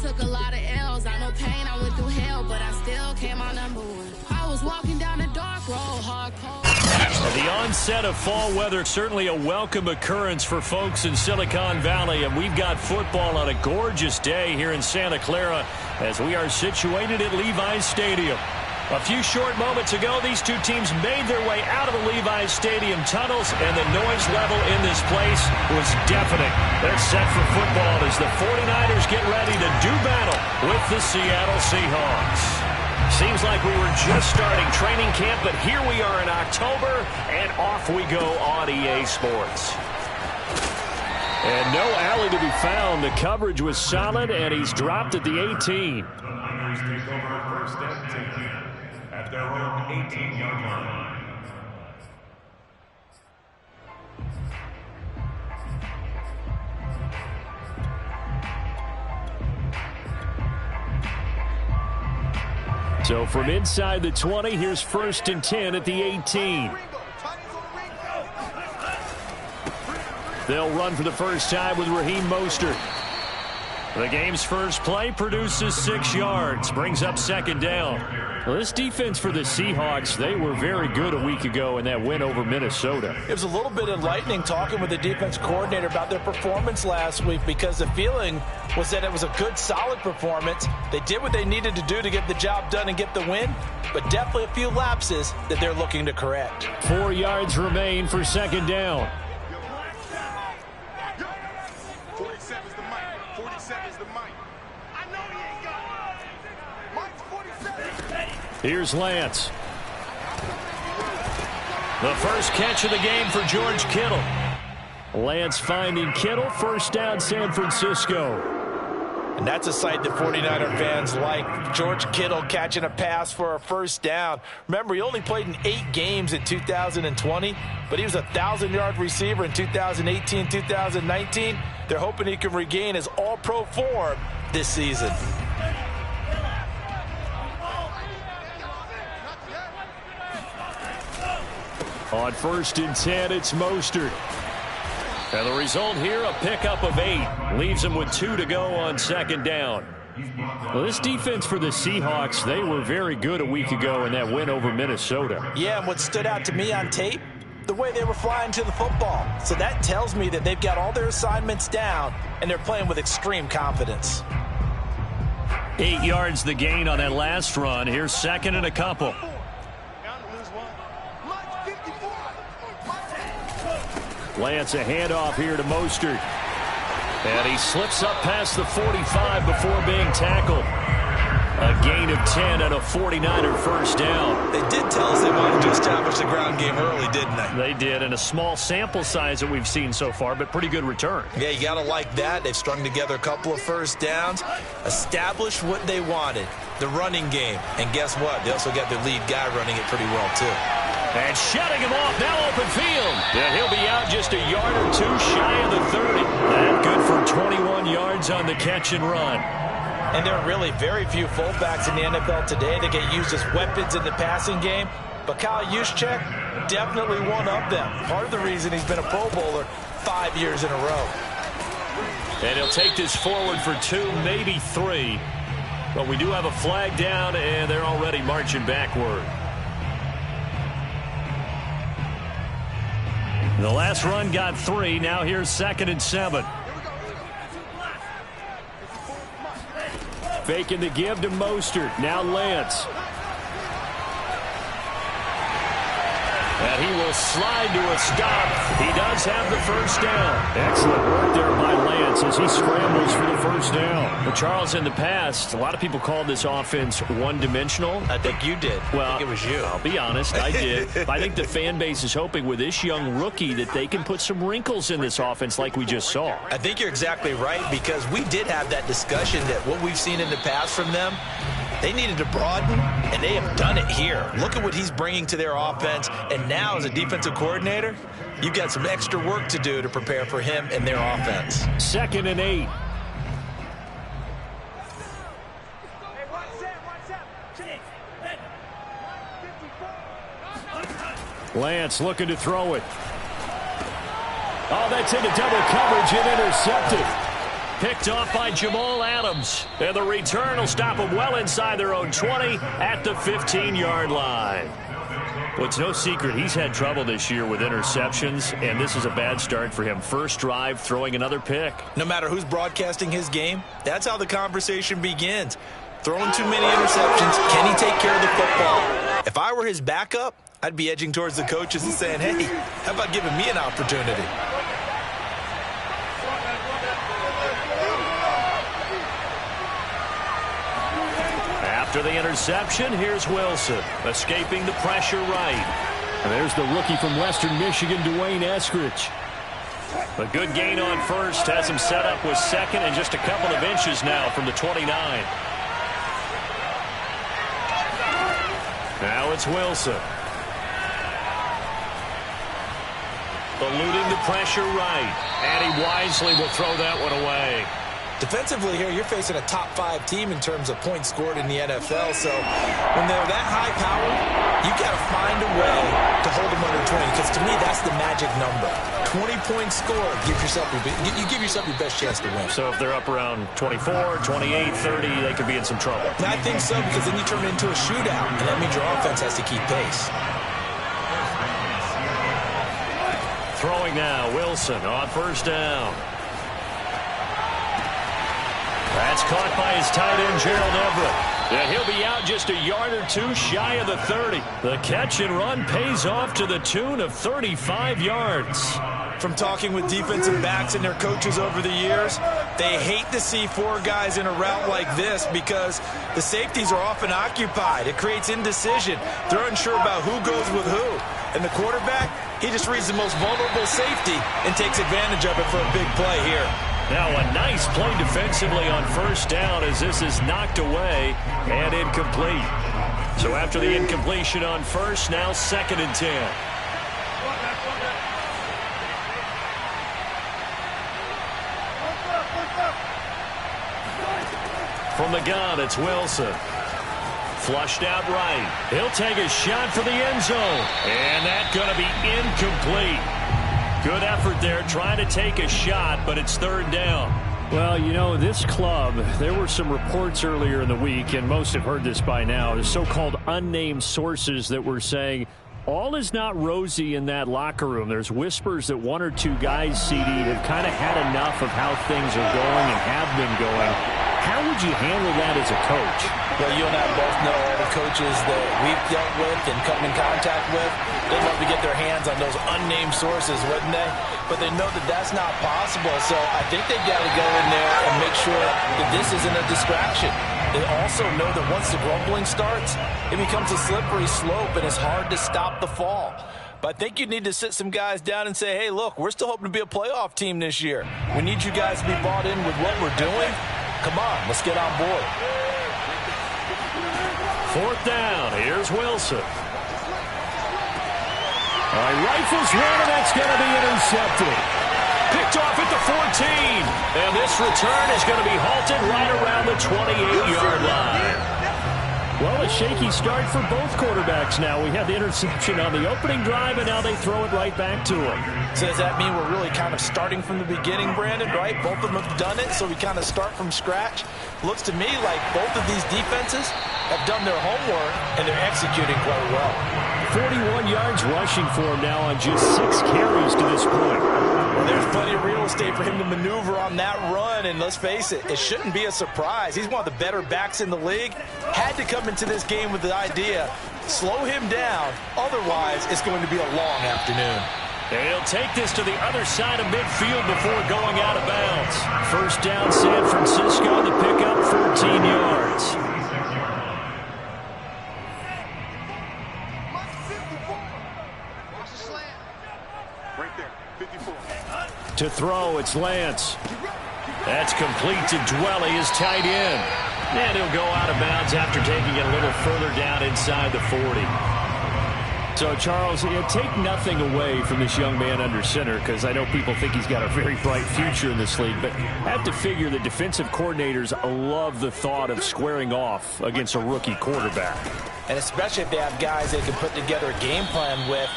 took a lot of L's. I know pain, I went through hell, but I still came out #1. I was walking down a dark road, hardcore. The onset of fall weather, certainly a welcome occurrence for folks in Silicon Valley, and we've got football on a gorgeous day here in Santa Clara as we are situated at Levi's Stadium. A few short moments ago, these two teams made their way out of the Levi's Stadium tunnels, and the noise level in this place was deafening. They're set for football as the 49ers get ready to do battle with the Seattle Seahawks. Seems like we were just starting training camp, but here we are in October, and off we go on EA Sports. And no alley to be found. The coverage was solid, and he's dropped at the 18. Take over first and 10 at their own 18-yard line. So from inside the 20, here's first and 10 at the 18. They'll run for the first time with Raheem Mostert. The game's first play produces 6 yards, brings up second down. Well, this defense for the Seahawks, they were very good a week ago in that win over Minnesota. It was a little bit enlightening talking with the defense coordinator about their performance last week, because the feeling was that it was a good, solid performance. They did what they needed to do to get the job done and get the win, but definitely a few lapses that they're looking to correct. 4 yards remain for second down. Here's Lance. The first catch of the game for George Kittle. Lance finding Kittle, first down San Francisco. And that's a sight that 49er fans like. George Kittle catching a pass for a first down. Remember, he only played in 8 games in 2020, but he was a 1,000-yard receiver in 2018, 2019. They're hoping he can regain his all-pro form this season. On first and 10, it's Mostert. And the result here, a pickup of 8. Leaves him with 2 to go on second down. Well, this defense for the Seahawks, they were very good a week ago in that win over Minnesota. Yeah, and what stood out to me on tape, the way they were flying to the football. So that tells me that they've got all their assignments down, and they're playing with extreme confidence. 8 yards the gain on that last run. Here's second and a couple. Lance, a handoff here to Mostert. And he slips up past the 45 before being tackled. A gain of 10 and a 49er first down. They did tell us they wanted to establish the ground game early, didn't they? They did, and a small sample size that we've seen so far, but pretty good return. Yeah, you got to like that. They've strung together a couple of first downs, established what they wanted, the running game. And guess what? They also got their lead guy running it pretty well, too. And shutting him off, now open field. And he'll be out just a yard or 2 shy of the 30. And good for 21 yards on the catch and run. And there are really very few fullbacks in the NFL today that get used as weapons in the passing game. But Kyle Juszczyk, definitely one of them. Part of the reason he's been a Pro Bowler 5 years in a row. And he'll take this forward for 2, maybe 3. But we do have a flag down, and they're already marching backward. The last run got 3. Now here's second and 7. Faking the give to Mostert. Now Lance. And he will slide to a stop. He does have the first down. Excellent work there by Lance as he scrambles for the first down. But Charles, in the past, a lot of people called this offense one-dimensional. I think you did. Well, I think it was you. I'll be honest, I did. But I think the fan base is hoping with this young rookie that they can put some wrinkles in this offense like we just saw. I think you're exactly right, because we did have that discussion that what we've seen in the past from them, they needed to broaden, and they have done it here. Look at what he's bringing to their offense, and now as a defensive coordinator, you've got some extra work to do to prepare for him and their offense. Second and 8. Lance looking to throw it. Oh, that's into double coverage and intercepted. picked off by Jamal Adams. And the return will stop them well inside their own 20 at the 15-yard line. Well, it's no secret he's had trouble this year with interceptions, and this is a bad start for him. First drive, throwing another pick. No matter who's broadcasting his game, that's how the conversation begins. Throwing too many interceptions, can he take care of the football? If I were his backup, I'd be edging towards the coaches and saying, hey, how about giving me an opportunity? After the interception, here's Wilson, escaping the pressure right. And there's the rookie from Western Michigan, Dwayne Eskridge. A good gain on first has him set up with second and just a couple of inches now from the 29. Now it's Wilson. Eluding the pressure right. And he wisely will throw that one away. Defensively here, you're facing a top-5 team in terms of points scored in the NFL. So when they're that high-powered, you got to find a way to hold them under 20. Because to me, that's the magic number. 20 points scored, you give yourself your best chance to win. So if they're up around 24, 28, 30, they could be in some trouble. I think so, because then you turn it into a shootout, and that means your offense has to keep pace. Throwing now, Wilson on first down. That's caught by his tight end, Gerald Everett. And he'll be out just a yard or two shy of the 30. The catch and run pays off to the tune of 35 yards. From talking with defensive backs and their coaches over the years, they hate to see 4 guys in a route like this because the safeties are often occupied. It creates indecision. They're unsure about who goes with who. And the quarterback, he just reads the most vulnerable safety and takes advantage of it for a big play here. Now a nice play defensively on first down as this is knocked away and incomplete. So after the incompletion on first, now 2nd and 10. From the gun, it's Wilson. Flushed out right. He'll take a shot for the end zone. And that's going to be incomplete. Good effort there trying to take a shot, but it's 3rd down. Well, you know, this club, there were some reports earlier in the week, and most have heard this by now, the so-called unnamed sources that were saying all is not rosy in that locker room. There's whispers that 1 or 2 guys, CD, have kind of had enough of how things are going and have been going. How would you handle that as a coach? Well, you and I both know all the coaches that we've dealt with and come in contact with. They'd love to get their hands on those unnamed sources, wouldn't they? But they know that that's not possible. So I think they've got to go in there and make sure that this isn't a distraction. They also know that once the grumbling starts, it becomes a slippery slope and it's hard to stop the fall. But I think you need to sit some guys down and say, hey, look, we're still hoping to be a playoff team this year. We need you guys to be bought in with what we're doing. Come on, let's get on board. 4th down. Here's Wilson. All right, rifles one, and that's going to be intercepted. Picked off at the 14. And this return is going to be halted right around the 28-yard line. Well, a shaky start for both quarterbacks now. We had the interception on the opening drive, and now they throw it right back to him. So does that mean we're really kind of starting from the beginning, Brandon, right? Both of them have done it, so we kind of start from scratch. Looks to me like both of these defenses have done their homework, and they're executing quite well. 41 yards rushing for him now on just 6 carries to this point. Well, there's plenty of real estate for him to maneuver on that run, and let's face it, it shouldn't be a surprise. He's one of the better backs in the league. Had to come into this game with the idea, slow him down, otherwise it's going to be a long afternoon. And he'll take this to the other side of midfield before going out of bounds. First down, San Francisco, the pickup, 14 yards. To throw, it's Lance. That's complete to Dwelly, his tight end. And he'll go out of bounds after taking it a little further down inside the 40. So, Charles, take nothing away from this young man under center, because I know people think he's got a very bright future in this league, but I have to figure that defensive coordinators love the thought of squaring off against a rookie quarterback. And especially if they have guys they can put together a game plan with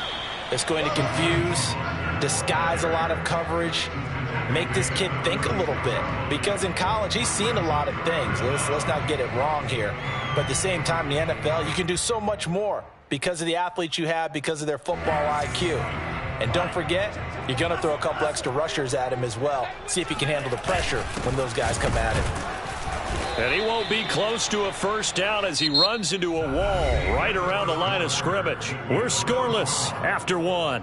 that's going to confuse, disguise a lot of coverage. make this kid think a little bit. Because in college, he's seen a lot of things. Let's not get it wrong here. But at the same time, in the NFL, you can do so much more because of the athletes you have, because of their football IQ. And don't forget, you're going to throw a couple extra rushers at him as well. See if he can handle the pressure when those guys come at him. And he won't be close to a first down as he runs into a wall right around the line of scrimmage. We're scoreless after one.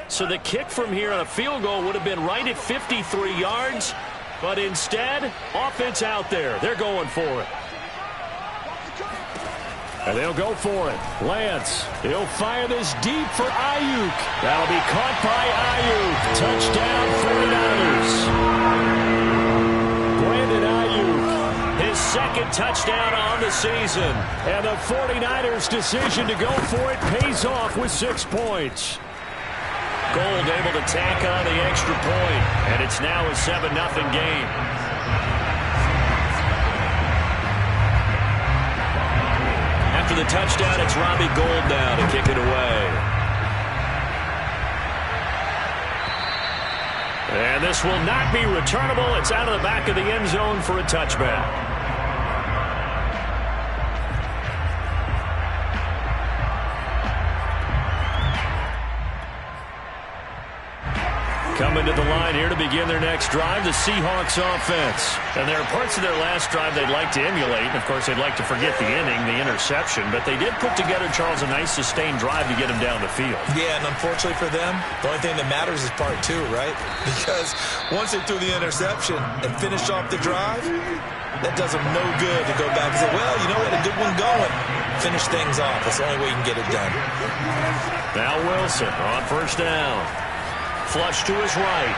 So the kick from here on a field goal would have been right at 53 yards. But instead, offense out there. They're going for it. And they'll go for it. Lance, he'll fire this deep for Ayuk. That'll be caught by Ayuk. Touchdown 49ers. Brandon Ayuk, his second touchdown on the season. And the 49ers' decision to go for it pays off with 6 points. Gold able to tack on the extra point, and it's now a 7-0 game. After the touchdown, it's Robbie Gould now to kick it away. And this will not be returnable. It's out of the back of the end zone for a touchback. Coming to the line here to begin their next drive, the Seahawks offense. And there are parts of their last drive they'd like to emulate. And, of course, they'd like to forget the inning, the interception. But they did put together, Charles, a nice sustained drive to get them down the field. Yeah, and unfortunately for them, the only thing that matters is part 2, right? Because once they threw the interception and finished off the drive, that does them no good to go back and say, well, you know what, a good one going. Finish things off. That's the only way you can get it done. Now Wilson on first down. Flush to his right.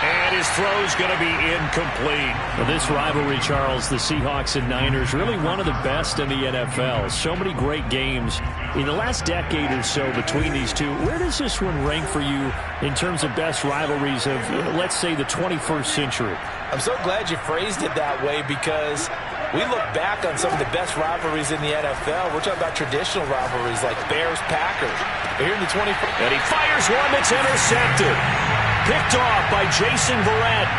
And his throw's going to be incomplete. Well, this rivalry, Charles, the Seahawks and Niners, really one of the best in the NFL. So many great games in the last decade or so between these two. Where does this one rank for you in terms of best rivalries of, let's say, the 21st century? I'm so glad you phrased it that way because we look back on some of the best rivalries in the NFL. We're talking about traditional rivalries like Bears-Packers. But here in the 21st. And he fires one that's intercepted. Picked off by Jason Verrett.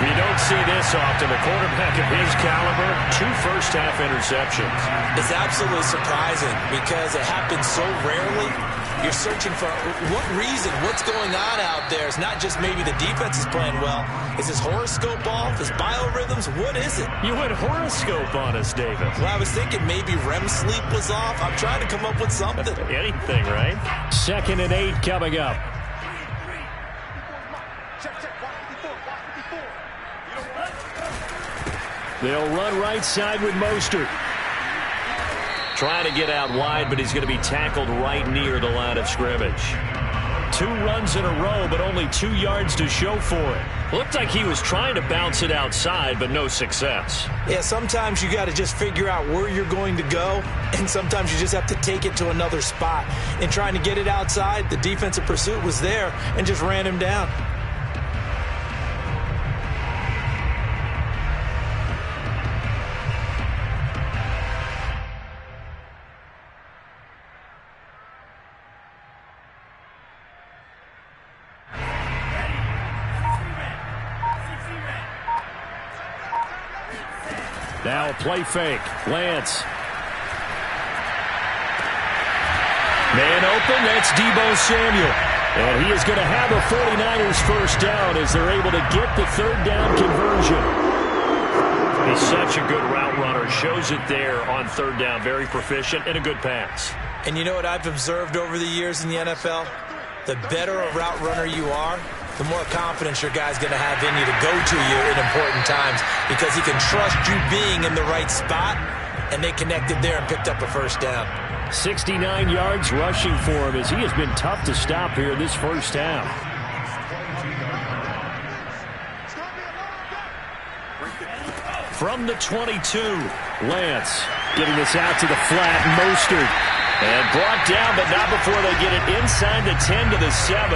You don't see this often. A quarterback of his caliber, 2 first-half interceptions. It's absolutely surprising because it happens so rarely. You're searching for what reason, what's going on out there. It's not just maybe the defense is playing well. Is his horoscope off? His biorhythms? What is it? You went horoscope on us, David. Well, I was thinking maybe REM sleep was off. I'm trying to come up with something. Anything, right? 2nd and 8 coming up. They'll run right side with Mostert. Trying to get out wide, but he's going to be tackled right near the line of scrimmage. 2 runs in a row, but only 2 yards to show for it. Looked like he was trying to bounce it outside, but no success. Yeah, sometimes you got to just figure out where you're going to go, and sometimes you just have to take it to another spot. In trying to get it outside, the defensive pursuit was there and just ran him down. Now a play fake. Lance. Man open, that's Deebo Samuel. And he is going to have a 49ers first down as they're able to get the 3rd down conversion. He's such a good route runner. Shows it there on 3rd down. Very proficient and a good pass. And you know what I've observed over the years in the NFL? The better a route runner you are, the more confidence your guy's going to have in you to go to you in important times because he can trust you being in the right spot, and they connected there and picked up a first down. 69 yards rushing for him as he has been tough to stop here this first half. From the 22, Lance getting this out to the flat. Mostert And brought down, but not before they get it inside the 10 to the 7.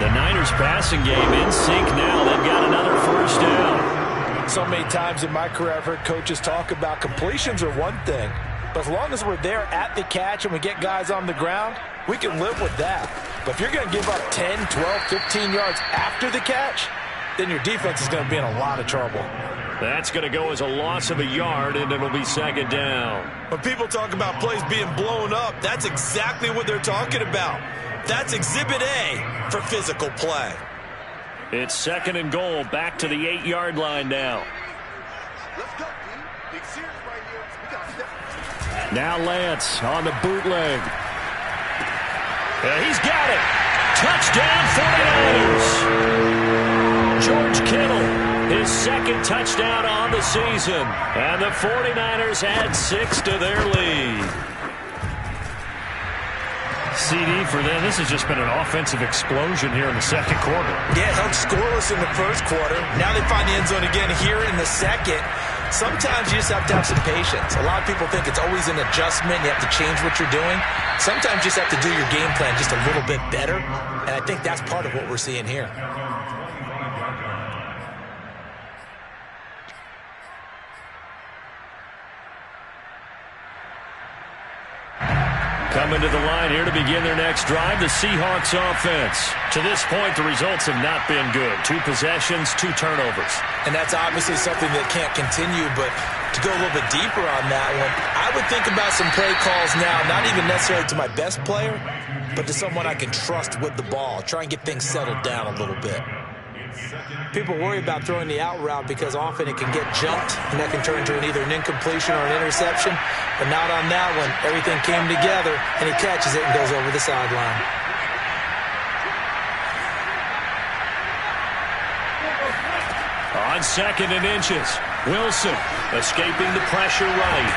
The Niners passing game in sync now. They've got another first down. So many times in my career I've heard coaches talk about completions are one thing, but as long as we're there at the catch and we get guys on the ground, we can live with that. But if you're going to give up 10, 12, 15 yards after the catch, then your defense is going to be in a lot of trouble. That's going to go as a loss of a yard, and it'll be second down. When people talk about plays being blown up, that's exactly what they're talking about. That's Exhibit A for physical play. It's second and goal, back to the 8-yard line now. Let's go, team. Big series right here. We got step. Now Lance on the bootleg. He's got it. Touchdown 49ers. George Kittle, his second touchdown on the season. And the 49ers add 6 to their lead. CD for them. This has just been an offensive explosion here in the second quarter. Yeah, held scoreless in the first quarter. Now they find the end zone again here in the second. Sometimes you just have to have some patience. A lot of people think it's always an adjustment. You have to change what you're doing. Sometimes you just have to do your game plan just a little bit better. And I think that's part of what we're seeing here. Coming to the line here to begin their next drive, the Seahawks offense. To this point, the results have not been good. 2 possessions, 2 turnovers. And that's obviously something that can't continue, but to go a little bit deeper on that one, I would think about some play calls now, not even necessarily to my best player, but to someone I can trust with the ball. Try and get things settled down a little bit. People worry about throwing the out route because often it can get jumped, and that can turn into either an incompletion or an interception. But not on that one. Everything came together, and he catches it and goes over the sideline. On second and inches, Wilson escaping the pressure right.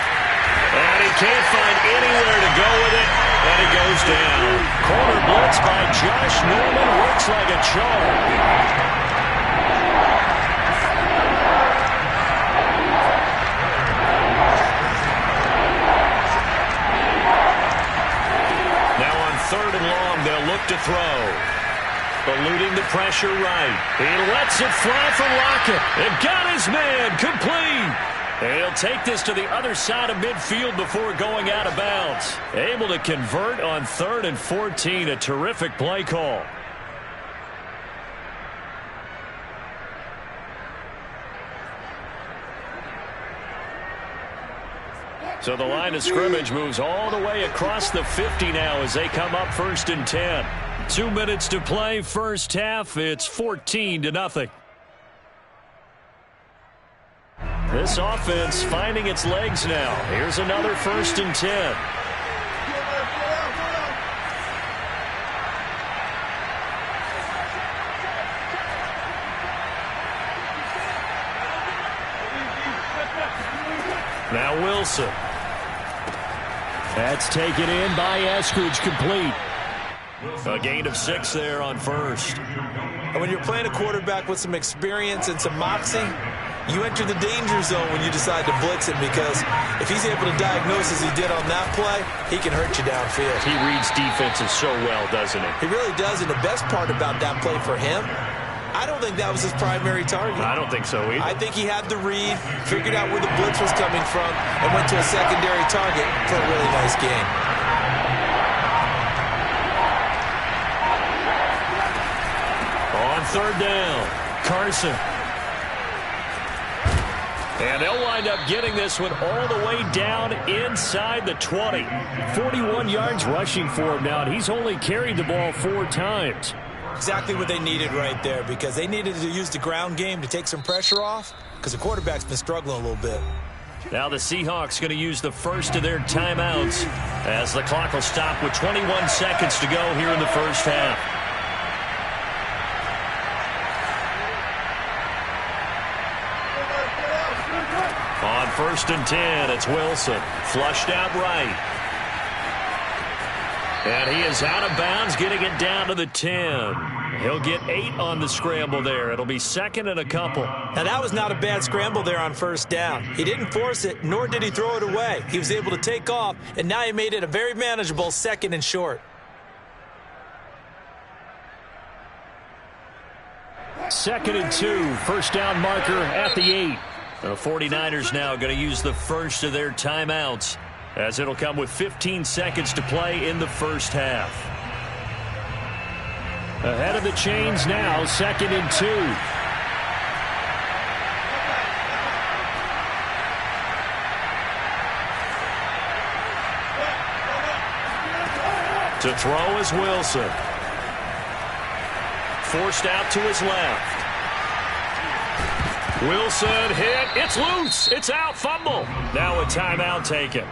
And he can't find anywhere to go with it, and he goes down. Corner blitz by Josh Norman works like a charm. Third and long, they'll look to throw. Eluding the pressure right. He lets it fly for Lockett. And got his man complete. And he'll take this to the other side of midfield before going out of bounds. Able to convert on 3rd and 14. A terrific play call. So the line of scrimmage moves all the way across the 50 now as they come up 1st and 10. 2 minutes to play, first half. It's 14-0. This offense finding its legs now. Here's another 1st and 10. Now Wilson. That's taken in by Eskridge, complete. A gain of 6 there on first. And when you're playing a quarterback with some experience and some moxie, you enter the danger zone when you decide to blitz him, because if he's able to diagnose as he did on that play, he can hurt you downfield. He reads defenses so well, doesn't he? He really does, and the best part about that play for him, I don't think that was his primary target. I don't think so either. I think he had the read, figured out where the blitz was coming from, and went to a secondary target for a really nice gain. On 3rd down, Carson. And they'll wind up getting this one all the way down inside the 20. 41 yards rushing for him now, and he's only carried the ball 4 times. Exactly what they needed right there, because they needed to use the ground game to take some pressure off, because the quarterback's been struggling a little bit. Now the Seahawks going to use the first of their timeouts as the clock will stop with 21 seconds to go here in the first half. On 1st and 10, it's Wilson. Flushed out right. And he is out of bounds, getting it down to the 10. He'll get 8 on the scramble there. It'll be second and a couple. Now, that was not a bad scramble there on first down. He didn't force it, nor did he throw it away. He was able to take off, and now he made it a very manageable second and short. Second and 2, first down marker at the 8. The 49ers now going to use the first of their timeouts, as it'll come with 15 seconds to play in the first half. Ahead of the chains now, second and 2. To throw is Wilson. Forced out to his left. Wilson hit. It's loose. It's out. Fumble. Now a timeout taken.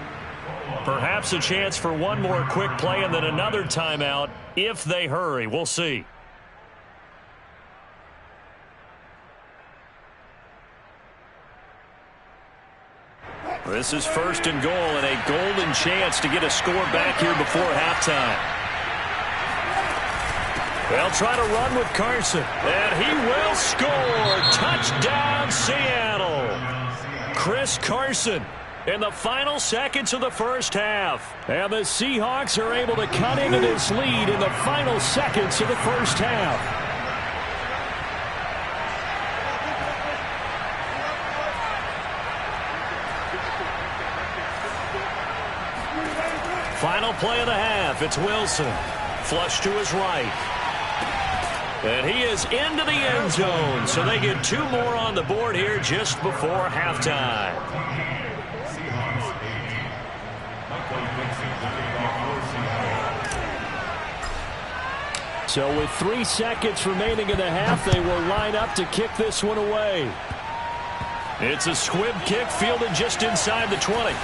Perhaps a chance for one more quick play and then another timeout if they hurry. We'll see. This is first and goal and a golden chance to get a score back here before halftime. They'll try to run with Carson, and he will score. Touchdown, Seattle. Chris Carson in the final seconds of the first half. And the Seahawks are able to cut into this lead in the final seconds of the first half. Final play of the half. It's Wilson. Flush to his right. And he is into the end zone, so they get 2 more on the board here just before halftime. So with 3 seconds remaining in the half, they will line up to kick this one away. It's a squib kick fielded just inside the 20.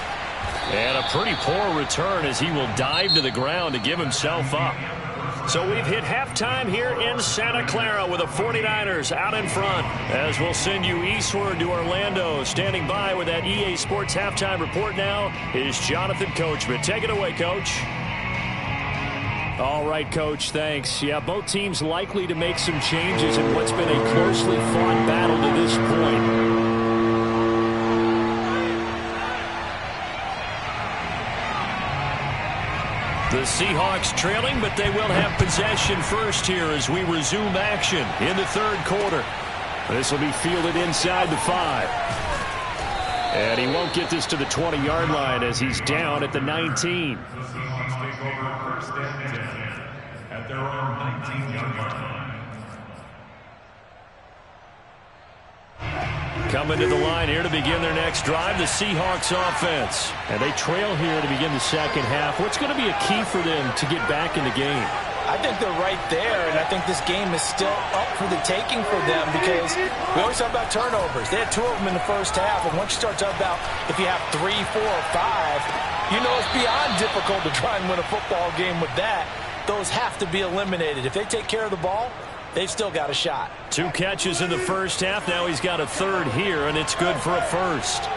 And a pretty poor return as he will dive to the ground to give himself up. So we've hit halftime here in Santa Clara with the 49ers out in front. As we'll send you eastward to Orlando. Standing by with that EA Sports halftime report now is Jonathan Coachman. Take it away, Coach. All right, Coach, thanks. Yeah, both teams likely to make some changes in what's been a closely fought battle to this point. The Seahawks trailing, but they will have possession first here as we resume action in the third quarter. This will be fielded inside the 5. And he won't get this to the 20-yard line as he's down at the 19. The Seahawks take over first and 10 at their own 19-yard line. Coming to the line here to begin their next drive, the Seahawks offense. And they trail here to begin the second half. What's going to be a key for them to get back in the game? I think they're right there, and I think this game is still up for the taking for them because we always talk about turnovers. They had 2 of them in the first half, and once you start talking about if you have 3, 4, or 5, you know it's beyond difficult to try and win a football game with that. Those have to be eliminated. If they take care of the ball, they've still got a shot. 2 catches in the first half. Now he's got a third here, and it's good for a first.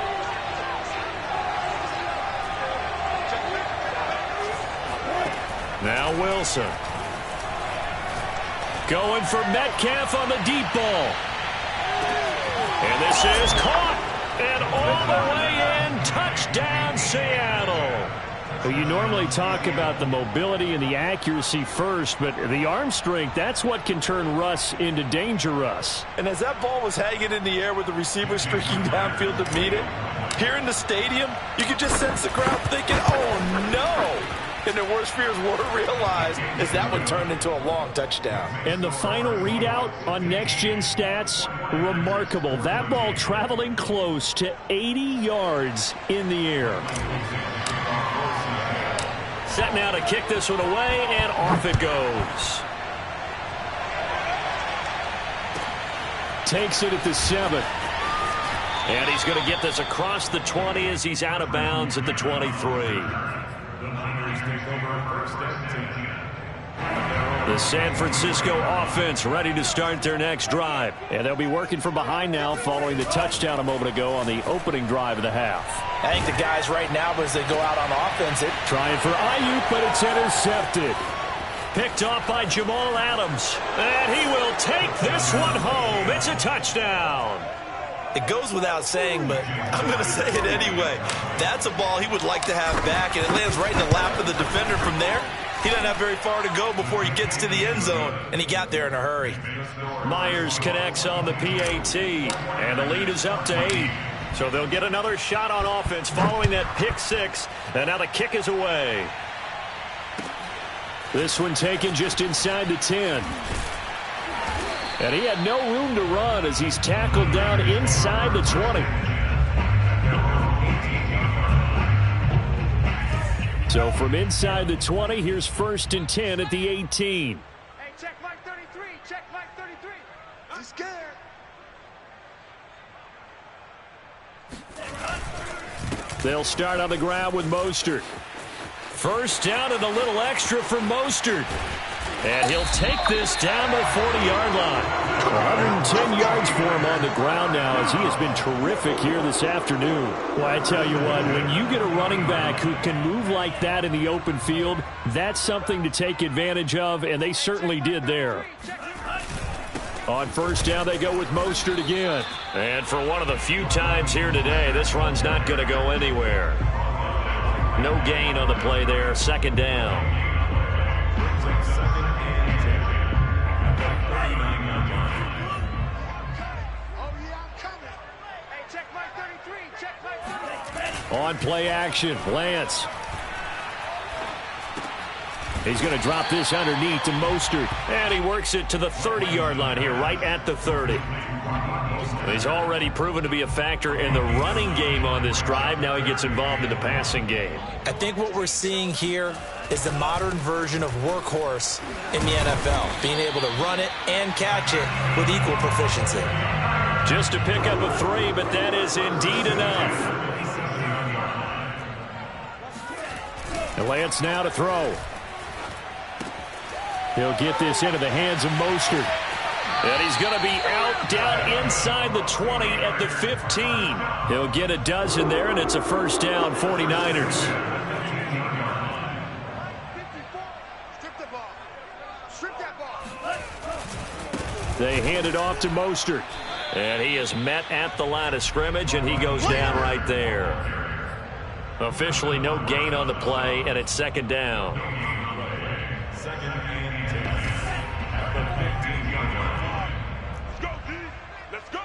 Now Wilson. Going for Metcalf on the deep ball. And this is caught. And all the way in. Touchdown, Seattle. Well, you normally talk about the mobility and the accuracy first, but the arm strength, that's what can turn Russ into danger Russ. And as that ball was hanging in the air with the receiver streaking downfield to meet it, here in the stadium, you could just sense the crowd thinking, oh, no. And their worst fears were realized as that one turned into a long touchdown. And the final readout on Next Gen Stats, remarkable. That ball traveling close to 80 yards in the air. Set now to kick this one away, and off it goes. Takes it at the 7. And he's going to get this across the 20 as he's out of bounds at the 23. The San Francisco offense ready to start their next drive. And they'll be working from behind now following the touchdown a moment ago on the opening drive of the half. I think the guys right now, as they go out on offense, trying for Ayuk, but it's intercepted. Picked off by Jamal Adams. And he will take this one home. It's a touchdown. It goes without saying, but I'm going to say it anyway. That's a ball he would like to have back, and it lands right in the lap of the defender from there. He doesn't have very far to go before he gets to the end zone, and he got there in a hurry. Myers connects on the PAT, and the lead is up to 8. So they'll get another shot on offense following that pick 6, and now the kick is away. This one taken just inside the 10. And he had no room to run as he's tackled down inside the 20. So from inside the 20, here's 1st and 10 at the 18. Hey, check Mike 33. Check Mike 33. He's scared. They'll start on the ground with Mostert. First down and a little extra for Mostert. And he'll take this down to the 40-yard line. 110 yards for him on the ground now as he has been terrific here this afternoon. Well, I tell you what, when you get a running back who can move like that in the open field, that's something to take advantage of, and they certainly did there. On first down, they go with Mostert again. And for one of the few times here today, this run's not going to go anywhere. No gain on the play there, 2nd down. On play action, Lance. He's going to drop this underneath to Mostert. And he works it to the 30-yard line here, right at the 30. He's already proven to be a factor in the running game on this drive. Now he gets involved in the passing game. I think what we're seeing here is the modern version of workhorse in the NFL, being able to run it and catch it with equal proficiency. Just to pick up a 3, but that is indeed enough. And Lance now to throw. He'll get this into the hands of Mostert. And he's going to be out down inside the 20 at the 15. He'll get a dozen there, and it's a first down, 49ers. Strip the ball. Strip that ball. They hand it off to Mostert. And he is met at the line of scrimmage, and he goes down right there. Officially no gain on the play, and it's 2nd down. 2nd and 10 at the 15-yard line. Let's go, D. Let's go.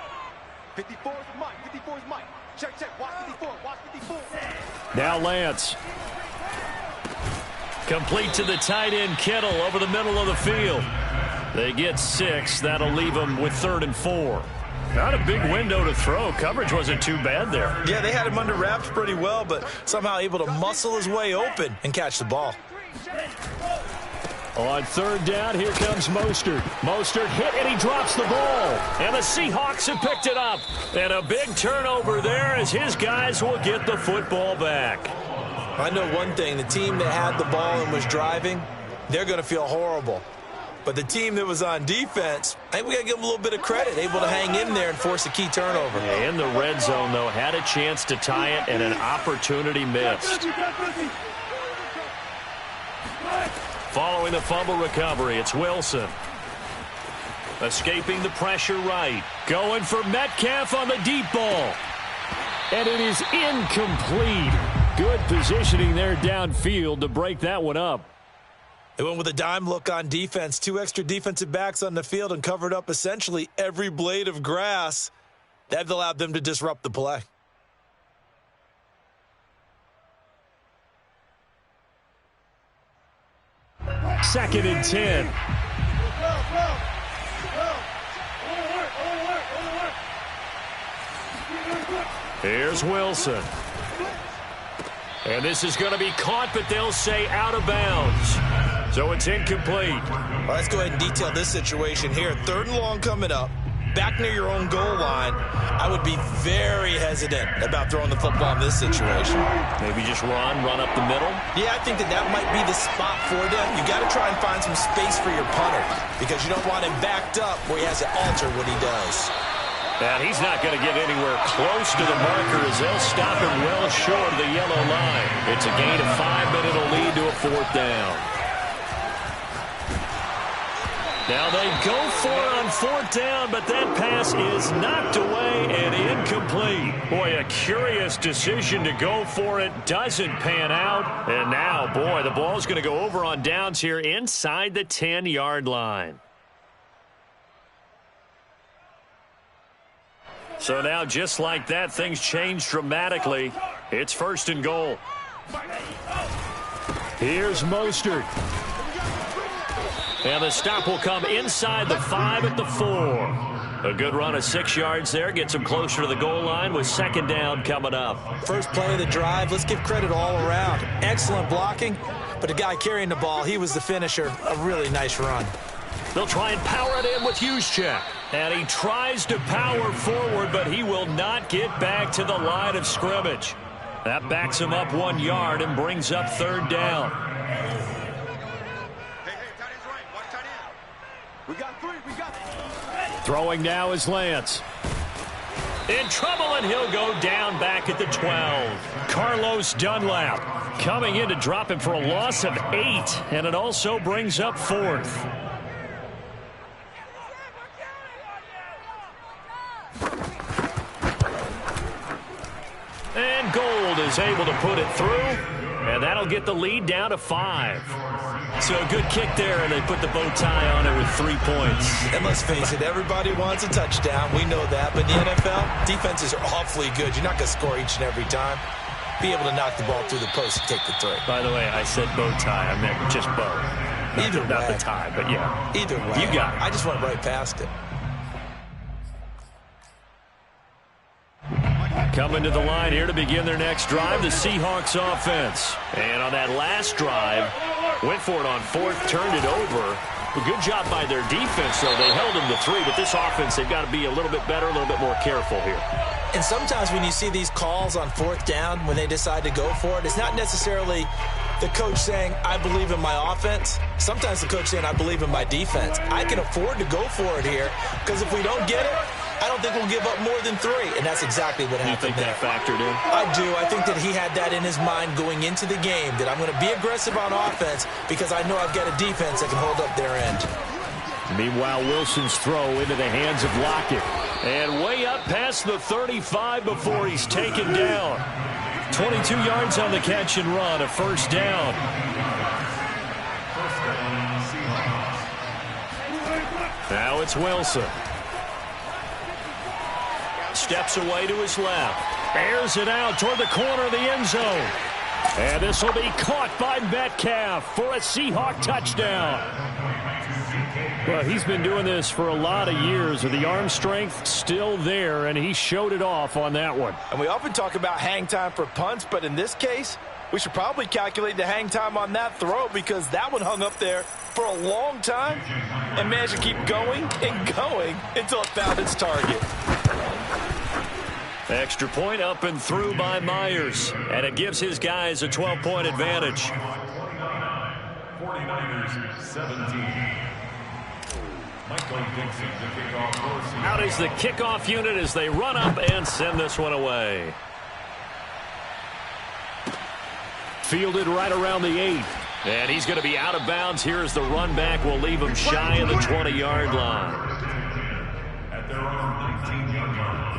54 is Mike. 54 is Mike. Check. Watch 54. Watch 54. Now Lance. Complete to the tight end, Kittle, over the middle of the field. They get 6. That'll leave them with 3rd and 4. Not a big window to throw. Coverage wasn't too bad there. Yeah, they had him under wraps pretty well, but somehow able to muscle his way open and catch the ball. On 3rd down, here comes Mostert. Mostert hit, and he drops the ball. And the Seahawks have picked it up. And a big turnover there as his guys will get the football back. I know one thing. The team that had the ball and was driving, they're going to feel horrible. But the team that was on defense, I think we got to give them a little bit of credit, able to hang in there and force a key turnover. Yeah, in the red zone, though, had a chance to tie it and an opportunity missed. Following the fumble recovery, it's Wilson. Escaping the pressure right. Going for Metcalf on the deep ball. And it is incomplete. Good positioning there downfield to break that one up. They went with a dime look on defense. 2 extra defensive backs on the field and covered up essentially every blade of grass. That allowed them to disrupt the play. Second and 10. Here's Wilson. And this is going to be caught, but they'll say out of bounds. So it's incomplete. Well, let's go ahead and detail this situation here. 3rd and long coming up. back near your own goal line, I would be very hesitant about throwing the football in this situation. Maybe just run up the middle? Yeah, I think that might be the spot for them. You got to try and find some space for your punter because you don't want him backed up where he has to alter what he does. And he's not going to get anywhere close to the marker as they'll stop him well short of the yellow line. It's a gain of 5, but it'll lead to a 4th down. Now they go for it on 4th down, but that pass is knocked away and incomplete. Boy, a curious decision to go for it. Doesn't pan out. And now, boy, the ball's going to go over on downs here inside the 10-yard line. So now, just like that, things change dramatically. It's 1st and goal. Here's Mostert. And the stop will come inside the 5 at the 4. A good run of 6 yards there. Gets him closer to the goal line with 2nd down coming up. First play of the drive. Let's give credit all around. Excellent blocking. But the guy carrying the ball, he was the finisher. A really nice run. They'll try and power it in with Juszczyk. And he tries to power forward, but he will not get back to the line of scrimmage. That backs him up 1 yard and brings up 3rd down. Throwing now is Lance. In trouble, and he'll go down back at the 12. Carlos Dunlap coming in to drop him for a loss of 8, and it also brings up 4th. And Gold is able to put it through, and that'll get the lead down to 5. So a good kick there, and they put the bow tie on it with 3 points. And let's face it, everybody wants a touchdown. We know that. But in the NFL, defenses are awfully good. You're not going to score each and every time. Be able to knock the ball through the post and take the 3. By the way, I said bow tie. I meant just bow. Not the tie, but yeah. Either way. You got it. I just went right past it. Coming to the line here to begin their next drive, the Seahawks offense. And on that last drive, went for it on 4th, turned it over. A good job by their defense, though. They held them to 3, but this offense, they've got to be a little bit better, a little bit more careful here. And sometimes when you see these calls on 4th down, when they decide to go for it, it's not necessarily the coach saying, I believe in my offense. Sometimes the coach saying, I believe in my defense. I can afford to go for it here, because if we don't get it, I don't think we'll give up more than 3, and that's exactly what happened. You think that factored in? I do. I think that he had that in his mind going into the game, that I'm going to be aggressive on offense because I know I've got a defense that can hold up their end. Meanwhile, Wilson's throw into the hands of Lockett. And way up past the 35 before he's taken down. 22 yards on the catch and run, a 1st down. Now it's Wilson. Steps away to his left. Bears it out toward the corner of the end zone. And this will be caught by Metcalf for a Seahawk touchdown. Well, he's been doing this for a lot of years with the arm strength still there, and he showed it off on that one. And we often talk about hang time for punts, but in this case, we should probably calculate the hang time on that throw because that one hung up there for a long time and managed to keep going and going until it found its target. Extra point up and through by Myers, and it gives his guys a 12-point advantage. 49ers 17. Out is the kickoff unit as they run up and send this one away. Fielded right around the 8. And he's going to be out of bounds here as the run back will leave him shy of the 20-yard line. At their own 19-yard line.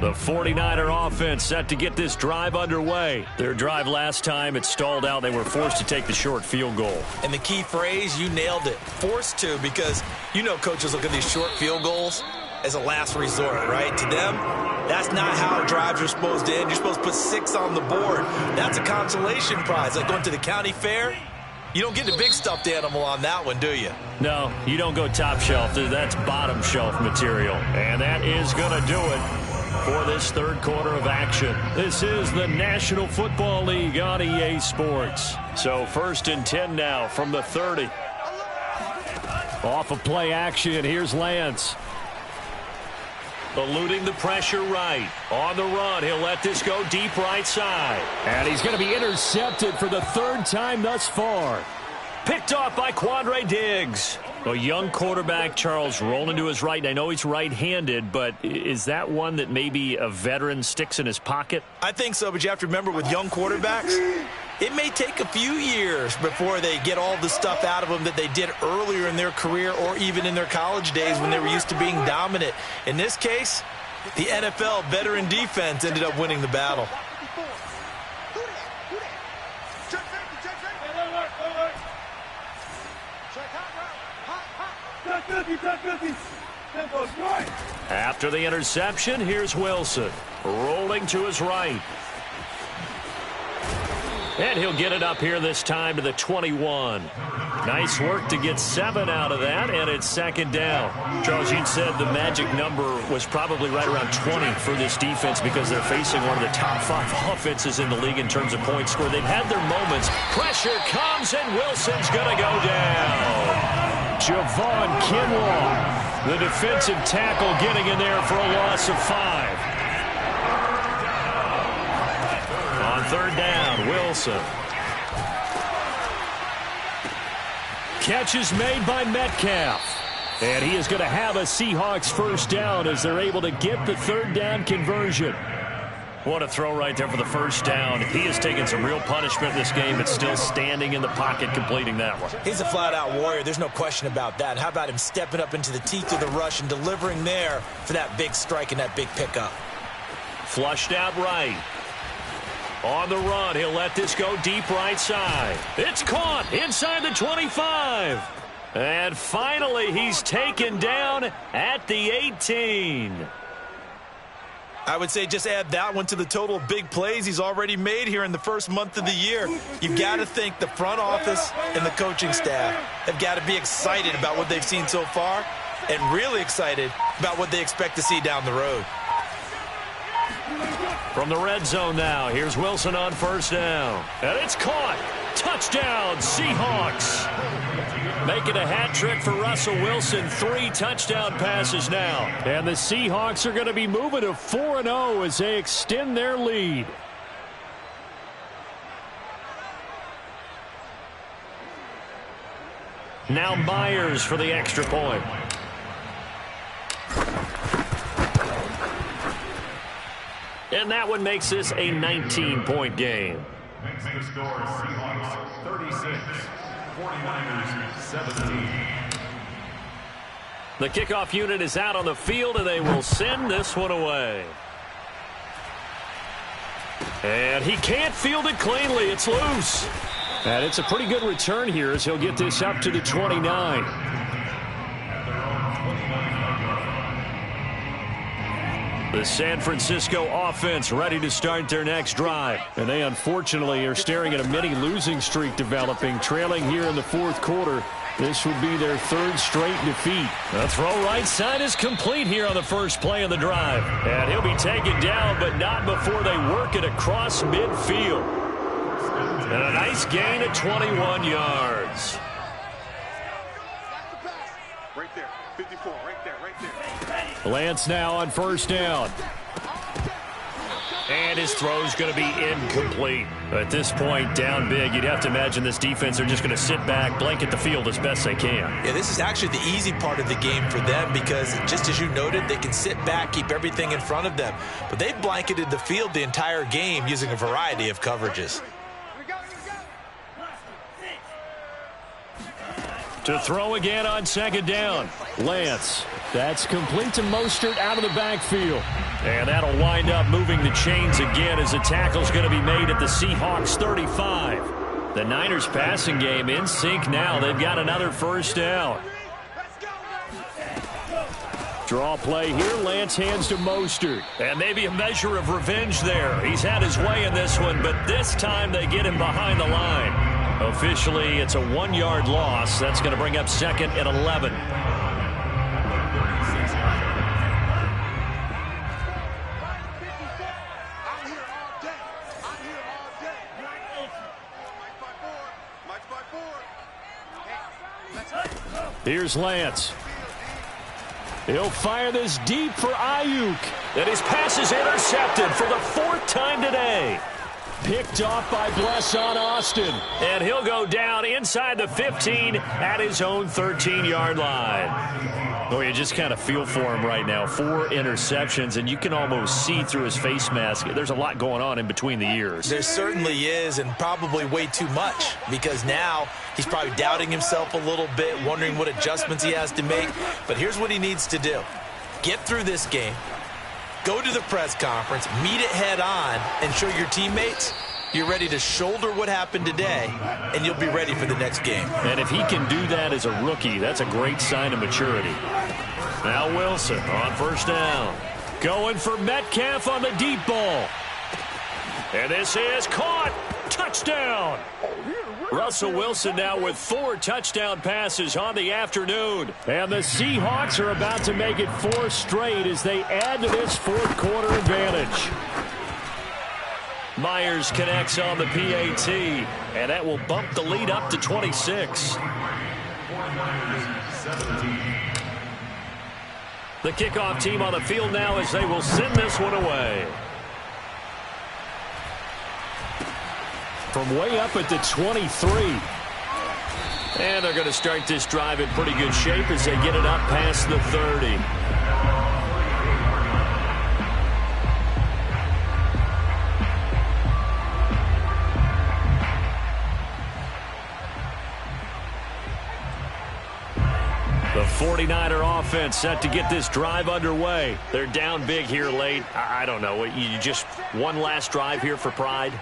The 49er offense set to get this drive underway. Their drive last time, it stalled out. They were forced to take the short field goal. And the key phrase, you nailed it. Forced to, because you know coaches look at these short field goals as a last resort, right? To them, that's not how drives are supposed to end. You're supposed to put 6 on the board. That's a consolation prize, like going to the county fair. You don't get the big stuffed animal on that one, do you? No, you don't go top shelf. That's bottom shelf material. And that is going to do it for this third quarter of action. This is the National Football League on EA Sports. So 1st and 10 now from the 30. Off of play action, here's Lance. Eluding the pressure right. On the run, he'll let this go deep right side. And he's going to be intercepted for the third time thus far. Picked off by Quandre Diggs. A young quarterback, Charles, rolling to his right. I know he's right-handed, but is that one that maybe a veteran sticks in his pocket? I think so, but you have to remember with young quarterbacks, it may take a few years before they get all the stuff out of them that they did earlier in their career or even in their college days when they were used to being dominant. In this case, the NFL veteran defense ended up winning the battle. After the interception, here's Wilson. Rolling to his right. And he'll get it up here this time to the 21. Nice work to get 7 out of that, and it's second down. Charles, you said the magic number was probably right around 20 for this defense because they're facing one of the top 5 offenses in the league in terms of points scored. They've had their moments. Pressure comes, and Wilson's going to go down. Javon Kinlaw, the defensive tackle, getting in there for a loss of 5. On third down, Wilson. Catch is made by Metcalf. And he is going to have a Seahawks first down as they're able to get the third down conversion. What a throw right there for the first down. He has taken some real punishment in this game, but still standing in the pocket completing that one. He's a flat-out warrior. There's no question about that. How about him stepping up into the teeth of the rush and delivering there for that big strike and that big pickup? Flushed out right. On the run, he'll let this go deep right side. It's caught inside the 25. And finally, he's taken down at the 18. I would say just add that one to the total of big plays he's already made here in the first month of the year. You've got to think the front office and the coaching staff have got to be excited about what they've seen so far and really excited about what they expect to see down the road. From the red zone now, here's Wilson on first down. And it's caught. Touchdown, Seahawks. Making a hat trick for Russell Wilson. 3 touchdown passes now. And the Seahawks are going to be moving to 4-0 as they extend their lead. Now Myers for the extra point. And that one makes this a 19-point game. Makes the score Seahawks 36, 49ers 17. The kickoff unit is out on the field, and they will send this one away. And he can't field it cleanly. It's loose. And it's a pretty good return here as he'll get this up to the 29. The San Francisco offense ready to start their next drive. And they unfortunately are staring at a mini losing streak developing, trailing here in the fourth quarter. This would be their 3rd straight defeat. The throw right side is complete here on the first play of the drive. And he'll be taken down, but not before they work it across midfield. And a nice gain of 21 yards. Right there, 54, right there, right there. Lance now on first down. And his throw's going to be incomplete. At this point, down big, you'd have to imagine this defense are just going to sit back, blanket the field as best they can. Yeah, this is actually the easy part of the game for them because, just as you noted, they can sit back, keep everything in front of them. But they've blanketed the field the entire game using a variety of coverages. To throw again on second down. Lance. That's complete to Mostert out of the backfield. And that'll wind up moving the chains again as the tackle's going to be made at the Seahawks 35. The Niners passing game in sync now. They've got another first down. Draw play here. Lance hands to Mostert. And maybe a measure of revenge there. He's had his way in this one, but this time they get him behind the line. Officially, it's a 1-yard loss. That's going to bring up 2nd and 11. Here's Lance. He'll fire this deep for Ayuk. And his pass is intercepted for the 4th time today. Picked off by Blesson Austin. And he'll go down inside the 15 at his own 13-yard line. Oh, you just kind of feel for him right now. 4 interceptions, and you can almost see through his face mask. There's a lot going on in between the ears. There certainly is, and probably way too much, because now he's probably doubting himself a little bit, wondering what adjustments he has to make. But here's what he needs to do. Get through this game, go to the press conference, meet it head on, and show your teammates you're ready to shoulder what happened today, and you'll be ready for the next game. And if he can do that as a rookie, that's a great sign of maturity. Now Wilson on 1st down. Going for Metcalf on the deep ball. And this is caught. Touchdown. Russell Wilson now with 4 touchdown passes on the afternoon. And the Seahawks are about to make it 4 straight as they add to this 4th quarter advantage. Myers connects on the PAT, and that will bump the lead up to 26. The kickoff team on the field now as they will send this one away. From way up at the 23. And they're going to start this drive in pretty good shape as they get it up past the 30. The 49er offense set to get this drive underway. They're down big here late. I don't know. You just one last drive here for pride?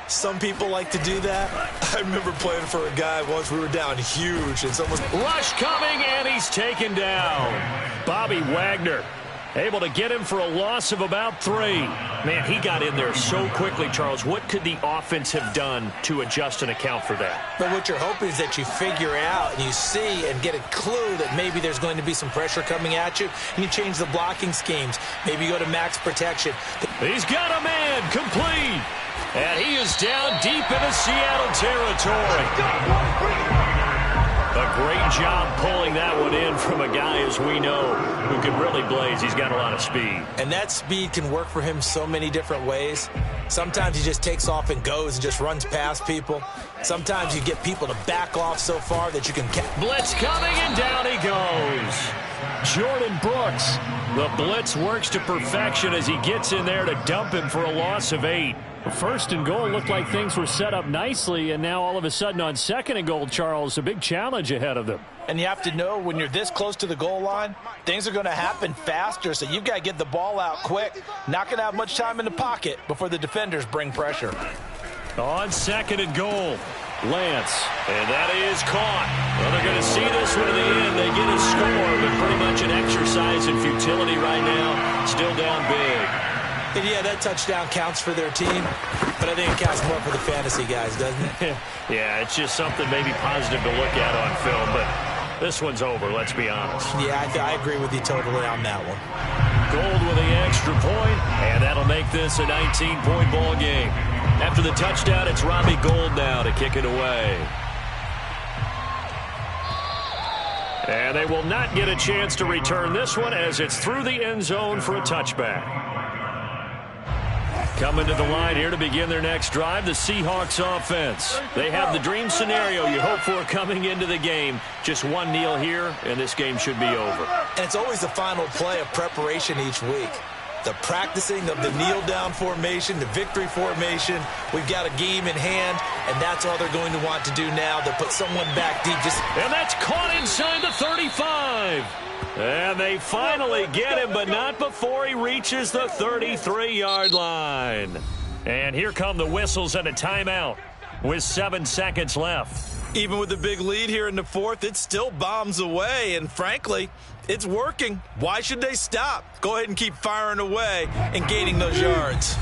Some people like to do that. I remember playing for a guy once. We were down huge, and someone... Rush coming, and he's taken down. Bobby Wagner able to get him for a loss of about 3. Man, he got in there so quickly, Charles. What could the offense have done to adjust and account for that? But what you're hoping is that you figure out and you see and get a clue that maybe there's going to be some pressure coming at you, and you change the blocking schemes. Maybe you go to max protection. He's got a man complete. And he is down deep into Seattle territory. A great job pulling that one in from a guy, as we know, who can really blaze. He's got a lot of speed. And that speed can work for him so many different ways. Sometimes he just takes off and goes and just runs past people. Sometimes you get people to back off so far that you can... Blitz coming, and down he goes. Jordan Brooks. The blitz works to perfection as he gets in there to dump him for a loss of 8. 1st and goal looked like things were set up nicely, and now all of a sudden on 2nd and goal, Charles, a big challenge ahead of them. And you have to know when you're this close to the goal line, things are going to happen faster, so you've got to get the ball out quick. Not going to have much time in the pocket before the defenders bring pressure. On 2nd and goal, Lance, and that is caught. Well, they're going to see this one in the end. They get a score, but pretty much an exercise in futility right now. Still down big. And yeah, that touchdown counts for their team, but I think it counts more for the fantasy guys, doesn't it? Yeah, it's just something maybe positive to look at on film, but this one's over, let's be honest. Yeah, I agree with you totally on that one. Gold with the extra point, and that'll make this a 19-point ball game. After the touchdown, it's Robbie Gould now to kick it away. And they will not get a chance to return this one as it's through the end zone for a touchback. Coming to the line here to begin their next drive, the Seahawks offense. They have the dream scenario you hope for coming into the game. Just one kneel here, and this game should be over. And it's always the final play of preparation each week. The practicing of the kneel-down formation, the victory formation. We've got a game in hand, and that's all they're going to want to do now. They'll put someone back deep. And that's caught inside the 35. And they finally get him, but not before he reaches the 33-yard line. And here come the whistles and a timeout with 7 seconds left. Even with the big lead here in the 4th, it still bombs away, and frankly, it's working. Why should they stop? Go ahead and keep firing away and gaining those yards.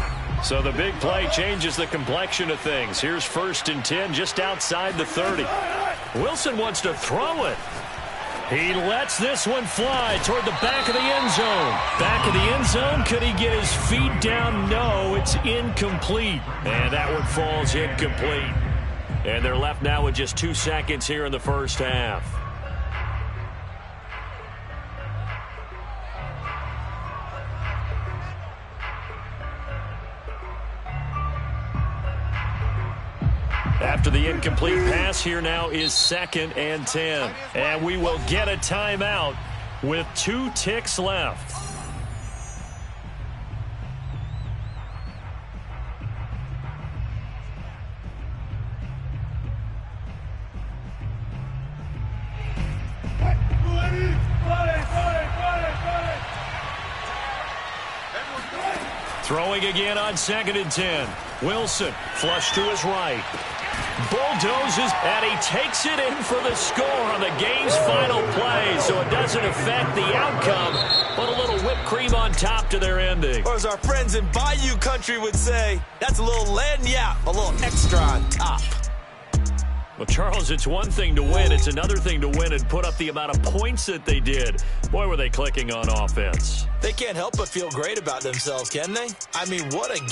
So the big play changes the complexion of things. Here's 1st and 10 just outside the 30. Wilson wants to throw it. He lets this one fly toward the back of the end zone. Back of the end zone. Could he get his feet down? No, it's incomplete. And that one falls incomplete. And they're left now with just 2 seconds here in the first half. The incomplete pass here now is 2nd and 10. And we will get a timeout with 2 ticks left. Throwing again on 2nd and 10. Wilson, flush to his right. Bulldozes, and he takes it in for the score on the game's final play, so it doesn't affect the outcome, but a little whipped cream on top to their ending. Or as our friends in Bayou Country would say, that's a little lagniappe, a little extra on top. Well, Charles, it's one thing to win. It's another thing to win and put up the amount of points that they did. Boy, were they clicking on offense. They can't help but feel great about themselves, can they? I mean, what a